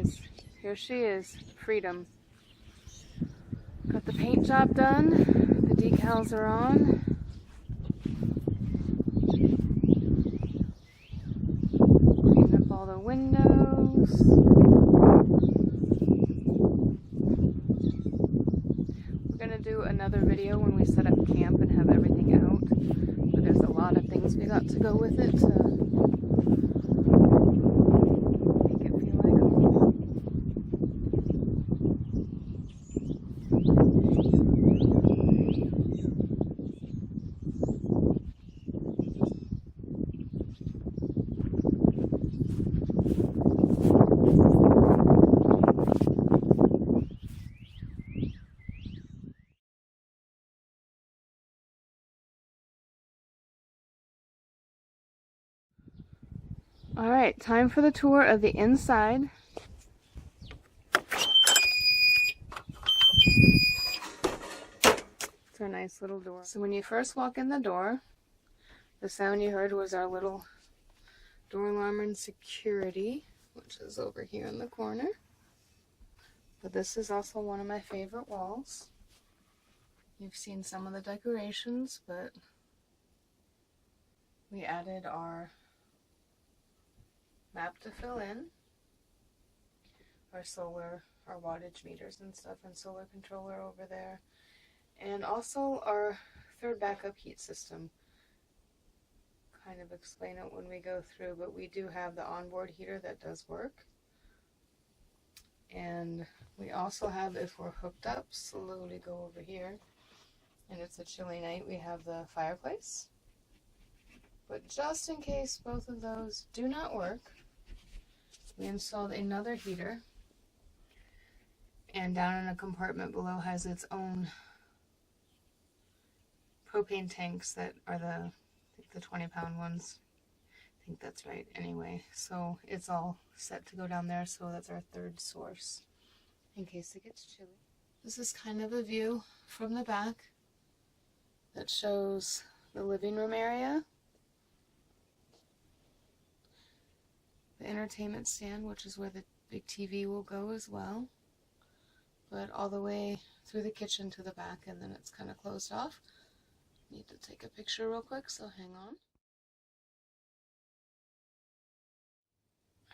yes, here she is, Freedom. Got the paint job done, the decals are on. Cleaned up all the windows. We're gonna do another video when we set up camp and have everything out, but there's a lot of things we got to go with it to make it feel like home. All right, time for the tour of the inside. It's our nice little door. So when you first walk in the door, the sound you heard was our little door alarm and security, which is over here in the corner. But this is also one of my favorite walls. You've seen some of the decorations, but we added our map to fill in, our solar, our wattage meters and stuff, and solar controller over there, and also our third backup heat system. Kind of explain it when we go through, but we do have the onboard heater that does work. And we also have, if we're hooked up, slowly go over here, and it's a chilly night, we have the fireplace. But just in case both of those do not work, we installed another heater, and down in a compartment below has its own propane tanks that are the 20-pound ones. I think that's right anyway. So it's all set to go down there, so that's our third source in case it gets chilly. This is kind of a view from the back that shows the living room area, the entertainment stand, which is where the big TV will go as well, but all the way through the kitchen to the back, and then it's kind of closed off. Need to take a picture real quick, so hang on.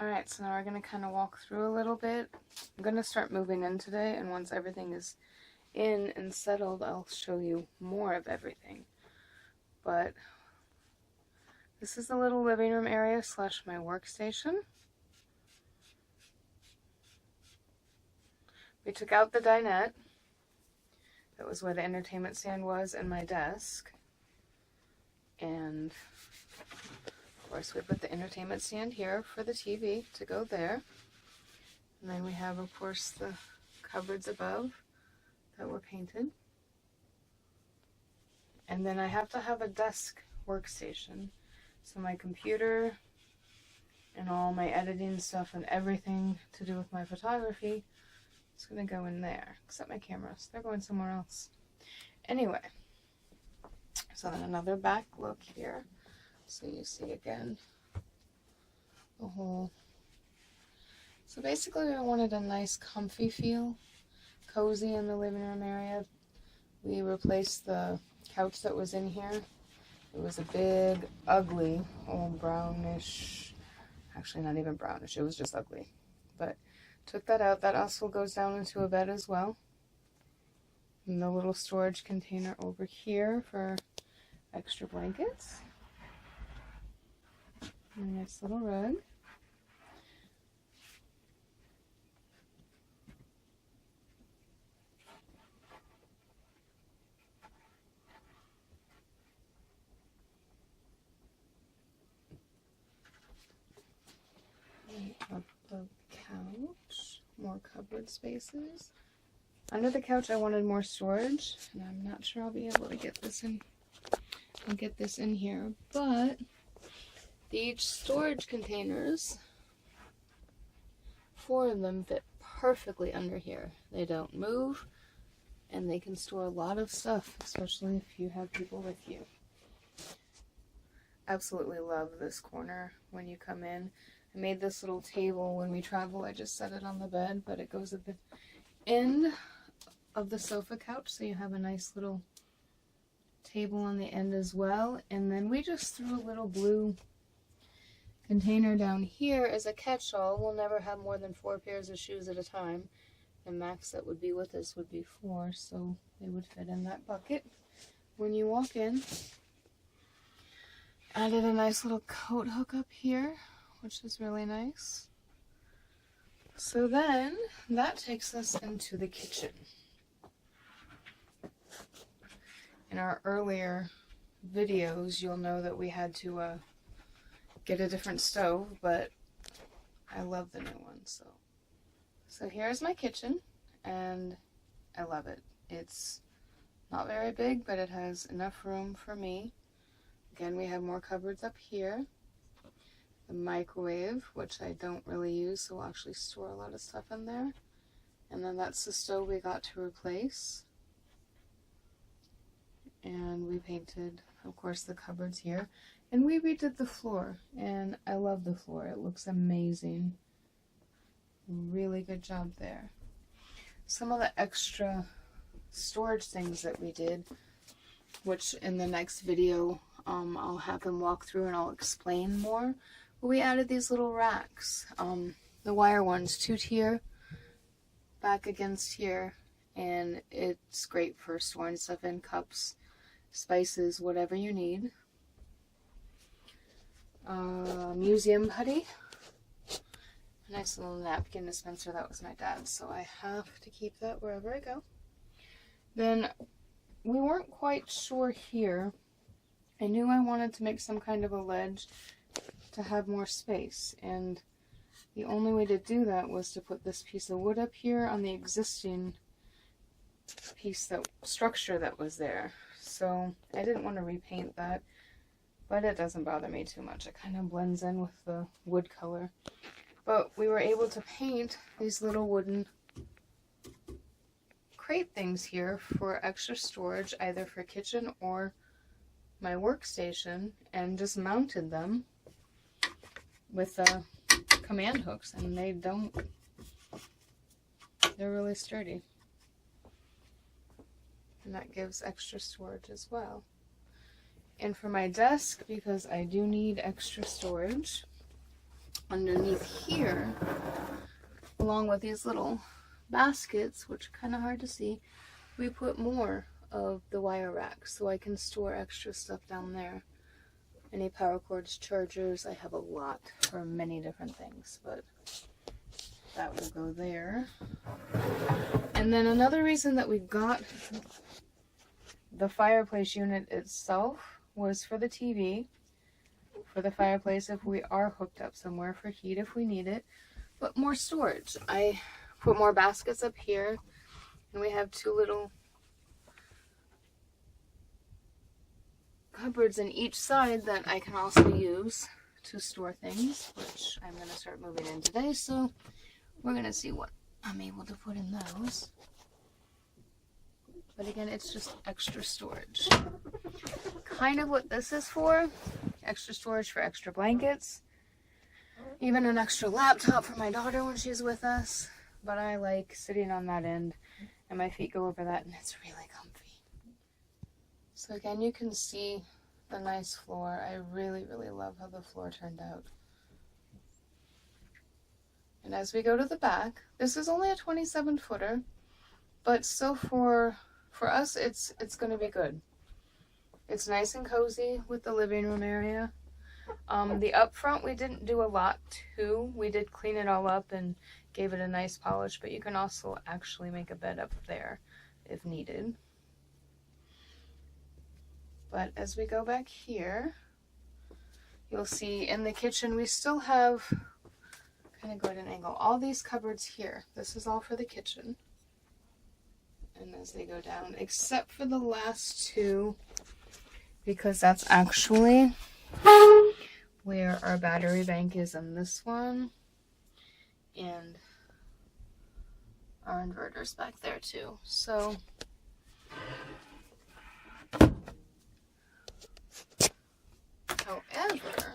Alright, so now we're going to kind of walk through a little bit. I'm going to start moving in today, and once everything is in and settled, I'll show you more of everything. But this is the little living room area slash my workstation. We took out the dinette. That was where the entertainment stand was and my desk. And of course we put the entertainment stand here for the TV to go there. And then we have, of course, the cupboards above that were painted. And then I have to have a desk workstation. So my computer and all my editing stuff and everything to do with my photography is going to go in there. Except my cameras. They're going somewhere else. Anyway. So then another back look here. So you see again the whole. So basically we wanted a nice comfy feel. Cozy in the living room area. We replaced the couch that was in here. It was a big, ugly, old brownish, actually not even brownish, it was just ugly. But took that out. That also goes down into a bed as well. And the little storage container over here for extra blankets. And a nice little rug. Up the couch, more cupboard spaces. Under the couch I wanted more storage, and I'm not sure I'll be able to get this in. I'll get this in here, but each storage containers, 4 of them fit perfectly under here. They don't move, and they can store a lot of stuff, especially if you have people with you. Absolutely love this corner when you come in. I made this little table when we travel. I just set it on the bed, but it goes at the end of the sofa couch, so you have a nice little table on the end as well. And then we just threw a little blue container down here as a catch-all. We'll never have more than 4 pairs of shoes at a time. The max that would be with us would be 4, so they would fit in that bucket when you walk in. Added a nice little coat hook up here, which is really nice. So then that takes us into the kitchen. In our earlier videos, you'll know that we had to get a different stove, but I love the new one. So here's my kitchen, and I love it. It's not very big, but it has enough room for me. Again, we have more cupboards up here. The microwave, which I don't really use, so we'll actually store a lot of stuff in there. And then that's the stove we got to replace. And we painted, of course, the cupboards here. And we redid the floor, and I love the floor. It looks amazing. Really good job there. Some of the extra storage things that we did, which in the next video I'll have them walk through and I'll explain more. But we added these little racks, the wire ones, 2-tier, back against here, and it's great for storing stuff in, cups, spices, whatever you need. Museum putty. A nice little napkin dispenser. That was my dad's, so I have to keep that wherever I go. Then we weren't quite sure here. I knew I wanted to make some kind of a ledge to have more space, and the only way to do that was to put this piece of wood up here on the existing piece, that structure that was there. So I didn't want to repaint that, but it doesn't bother me too much. It kind of blends in with the wood color. But we were able to paint these little wooden crate things here for extra storage, either for kitchen or my workstation, and just mounted them with command hooks, and they're really sturdy. And that gives extra storage as well. And for my desk, because I do need extra storage, underneath here, along with these little baskets, which are kind of hard to see, we put more of the wire rack so I can store extra stuff down there. Any power cords, chargers, I have a lot for many different things, but that will go there. And then another reason that we got the fireplace unit itself was for the TV, for the fireplace if we are hooked up somewhere, for heat if we need it, but more storage. I put more baskets up here, and we have 2 little cupboards in each side that I can also use to store things, which I'm going to start moving in today, so we're going to see what I'm able to put in those. But again, it's just extra storage. Kind of what this is for. Extra storage for extra blankets. Even an extra laptop for my daughter when she's with us. But I like sitting on that end, and my feet go over that, and it's really comfy. So again, you can see the nice floor. I really, really love how the floor turned out. And as we go to the back, this is only a 27-footer, but still for us, it's going to be good. It's nice and cozy with the living room area. The up front, we didn't do a lot to. We did clean it all up and gave it a nice polish, but you can also actually make a bed up there if needed. But as we go back here, you'll see in the kitchen we still have, kind of go at an angle, all these cupboards here. This is all for the kitchen. And as they go down, except for the last 2, because that's actually where our battery bank is in this one, and our inverter's back there too. So however,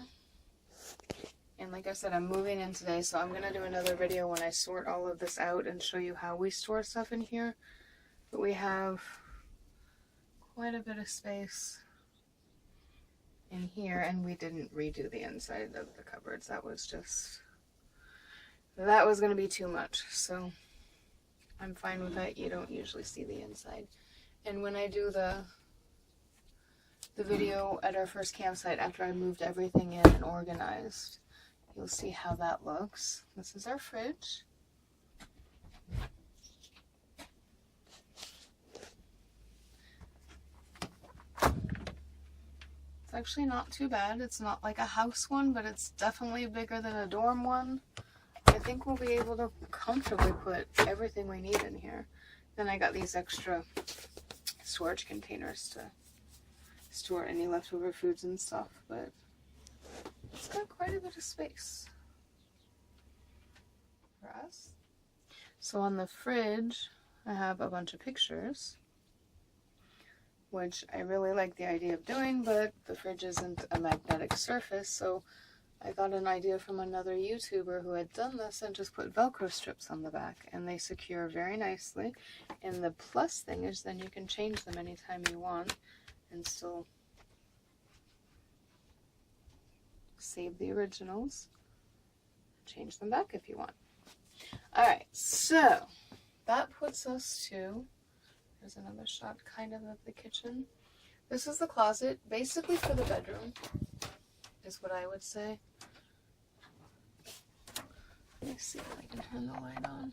and like I said, I'm moving in today, so I'm going to do another video when I sort all of this out and show you how we store stuff in here. But we have quite a bit of space in here, and we didn't redo the inside of the cupboards. That was going to be too much, so I'm fine with that. You don't usually see the inside. And when I do the video at our first campsite after I moved everything in and organized, you'll see how that looks. This is our fridge. It's actually not too bad. It's not like a house one, but it's definitely bigger than a dorm one. I think we'll be able to comfortably put everything we need in here. Then I got these extra storage containers to store any leftover foods and stuff, but it's got quite a bit of space for us. So on the fridge, I have a bunch of pictures, which I really like the idea of doing, but the fridge isn't a magnetic surface, so I got an idea from another YouTuber who had done this and just put Velcro strips on the back, and they secure very nicely. And the plus thing is then you can change them anytime you want and still save the originals, change them back if you want. Alright, so that puts us to, there's another shot kind of the kitchen. This is the closet, basically for the bedroom, is what I would say. Let me see if I can turn the light on.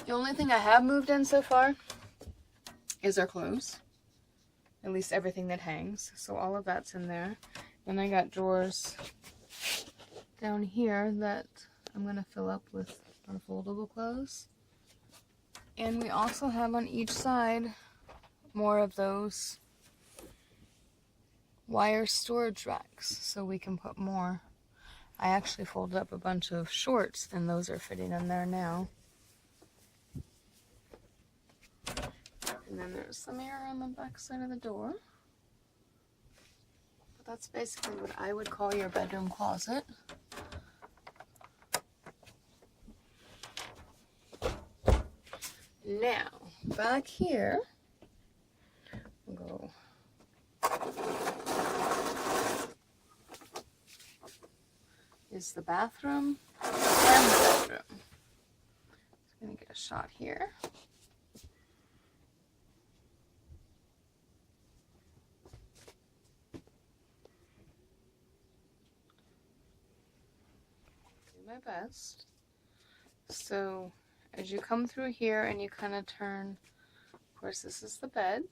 The only thing I have moved in so far is our clothes. At least everything that hangs. So all of that's in there. Then I got drawers down here that I'm going to fill up with our foldable clothes. And we also have on each side more of those wire storage racks so we can put more. I actually folded up a bunch of shorts and those are fitting in there now. And then there's some mirror on the back side of the door. But that's basically what I would call your bedroom closet. Now, back here, we'll go is the bathroom and the bedroom. I'm going to get a shot here. Do my best. So as you come through here and you kind of turn, of course this is the bed.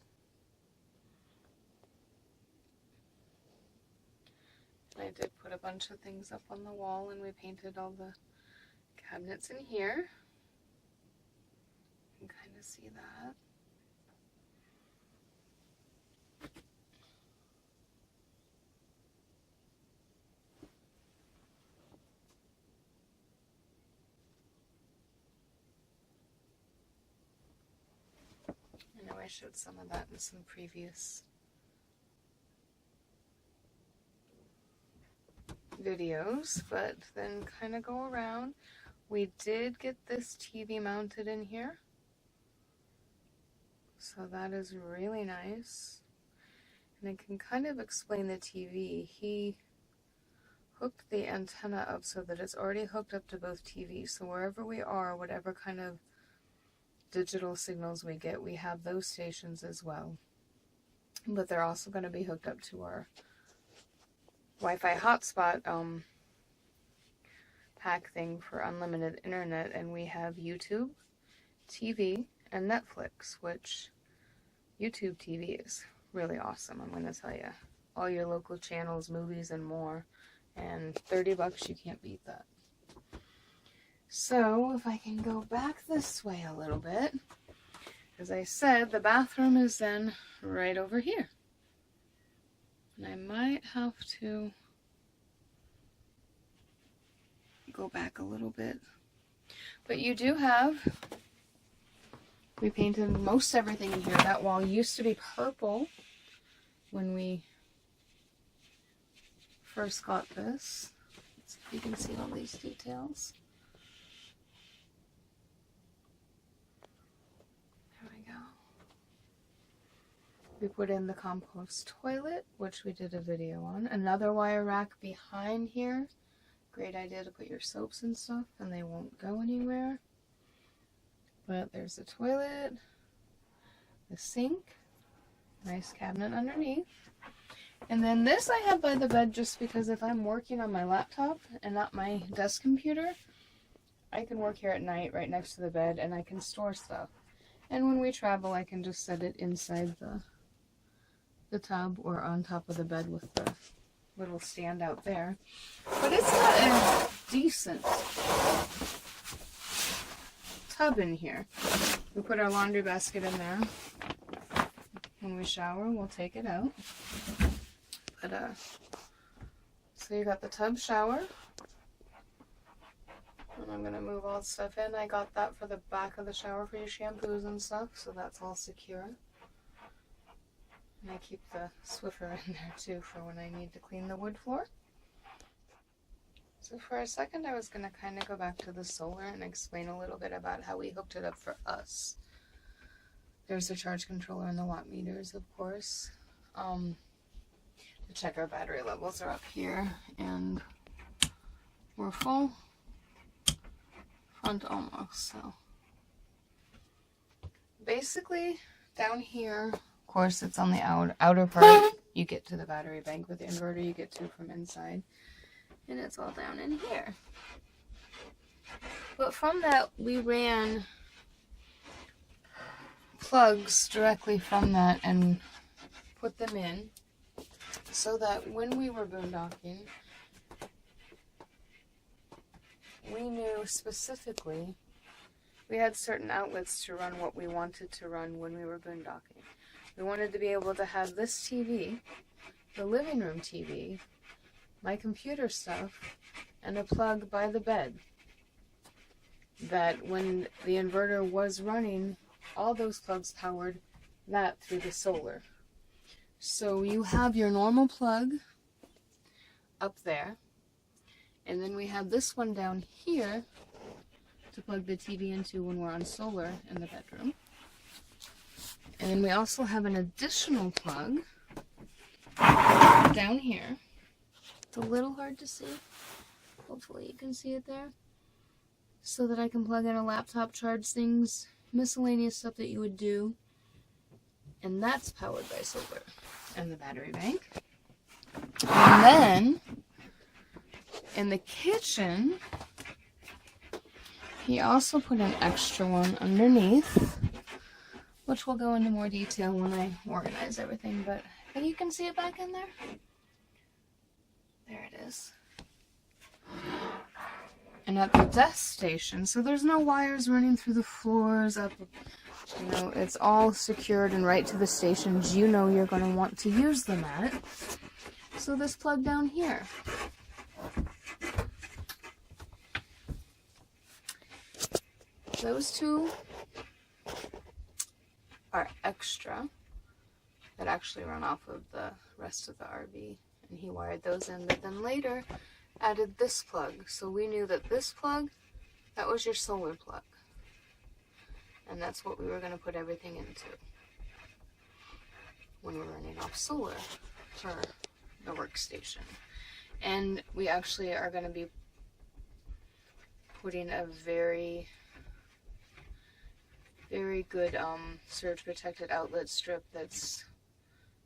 I did put a bunch of things up on the wall and we painted all the cabinets in here. You can kind of see that. I know I showed some of that in some previous videos, but then kind of go around. We did get this TV mounted in here, so that is really nice. And I can kind of explain the TV. He hooked the antenna up so that it's already hooked up to both TVs, so wherever we are, whatever kind of digital signals we get, we have those stations as well. But they're also going to be hooked up to our Wi-Fi hotspot pack thing for unlimited internet, and we have YouTube, TV, and Netflix, which YouTube TV is really awesome, I'm going to tell you. All your local channels, movies, and more. And $30, you can't beat that. So, if I can go back this way a little bit, as I said, the bathroom is then right over here. And I might have to go back a little bit. But you do have, we painted most everything in here. That wall used to be purple when we first got this. So you can see all these details. There we go. We put in the compost toilet, which we did a video on. Another wire rack behind here. Great idea to put your soaps and stuff, and they won't go anywhere. But there's the toilet, the sink, nice cabinet underneath. And then this I have by the bed just because if I'm working on my laptop and not my desk computer, I can work here at night right next to the bed and I can store stuff. And when we travel, I can just set it inside the tub or on top of the bed with the little stand out there. But it's got a decent tub in here. We put our laundry basket in there. When we shower, we'll take it out. But so you got the tub shower. And I'm gonna move all the stuff in. I got that for the back of the shower for your shampoos and stuff, so that's all secure. And I keep the Swiffer in there too for when I need to clean the wood floor. So for a second I was going to kind of go back to the solar and explain a little bit about how we hooked it up for us. There's the charge controller and the watt meters, of course. To check our battery levels are up here, and we're full. Front almost, so. Basically, down here, of course, it's on the outer part. You get to the battery bank with the inverter you get to from inside. And it's all down in here. But from that, we ran plugs directly from that and put them in so that when we were boondocking, we knew specifically we had certain outlets to run what we wanted to run when we were boondocking. We wanted to be able to have this TV, the living room TV, my computer stuff, and a plug by the bed. That when the inverter was running, all those plugs powered that through the solar. So you have your normal plug up there, and then we have this one down here to plug the TV into when we're on solar in the bedroom. And then we also have an additional plug down here. It's a little hard to see. Hopefully you can see it there. So that I can plug in a laptop, charge things, miscellaneous stuff that you would do. And that's powered by solar and the battery bank. And then, in the kitchen, he also put an extra one underneath, which we'll go into more detail when I organize everything, but I think you can see it back in there. There it is. And at the desk station, so there's no wires running through the floors up, you know, it's all secured and right to the stations you know you're going to want to use them at. So this plug down here. Those two are extra that actually run off of the rest of the RV, and he wired those in, but then later added this plug. So we knew that this plug, that was your solar plug, and that's what we were going to put everything into when we're running off solar for the workstation. And we actually are going to be putting a very good surge protected outlet strip that's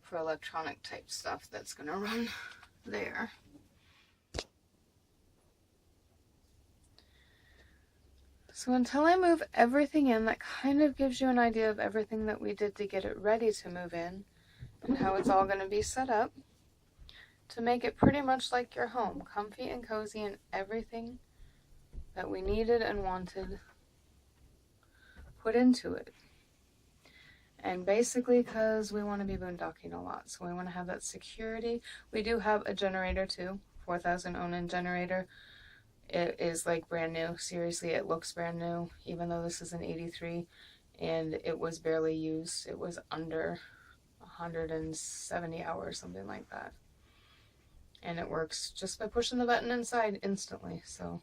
for electronic type stuff that's going to run there. So until I move everything in, that kind of gives you an idea of everything that we did to get it ready to move in and how it's all going to be set up to make it pretty much like your home, comfy and cozy, and everything that we needed and wanted put into it. And basically because we want to be boondocking a lot, so we want to have that security. We do have a generator too, 4,000 Onan generator. It is like brand new. Seriously, it looks brand new, even though this is an 83 and it was barely used. It was under 170 hours, something like that. and it works just by pushing the button inside instantly. So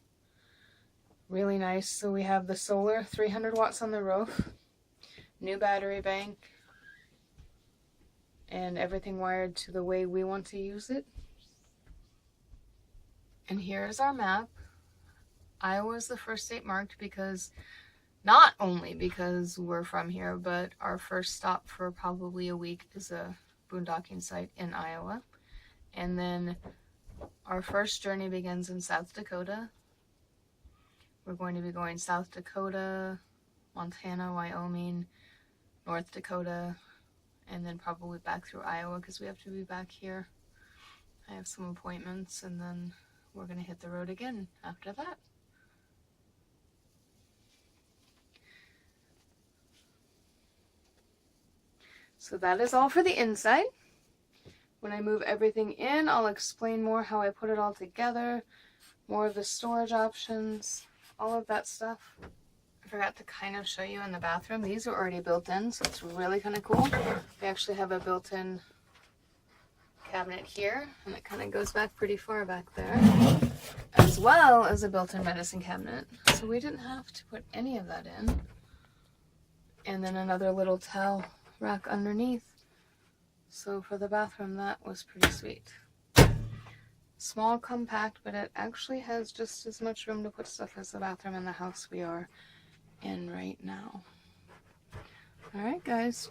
really nice. So we have the solar 300 watts on the roof, new battery bank, and everything wired to the way we want to use it. And here's our map. Iowa is the first state marked because, not only because we're from here, but our first stop for probably a week is a boondocking site in Iowa. And then our first journey begins in South Dakota. We're going to be going South Dakota, Montana, Wyoming, North Dakota, and then probably back through Iowa because we have to be back here. I have some appointments, and then we're going to hit the road again after that. So that is all for the inside. When I move everything in, I'll explain more how I put it all together, more of the storage options, all of that stuff. I forgot to kind of show you in the bathroom. These are already built in, so it's really kind of cool. We actually have a built-in cabinet here, and it kind of goes back pretty far back there, as well as a built-in medicine cabinet. So we didn't have to put any of that in. And then another little towel rack underneath. So for the bathroom, that was pretty sweet. Small, compact, but it actually has just as much room to put stuff as the bathroom in the house we are in right now. Alright guys,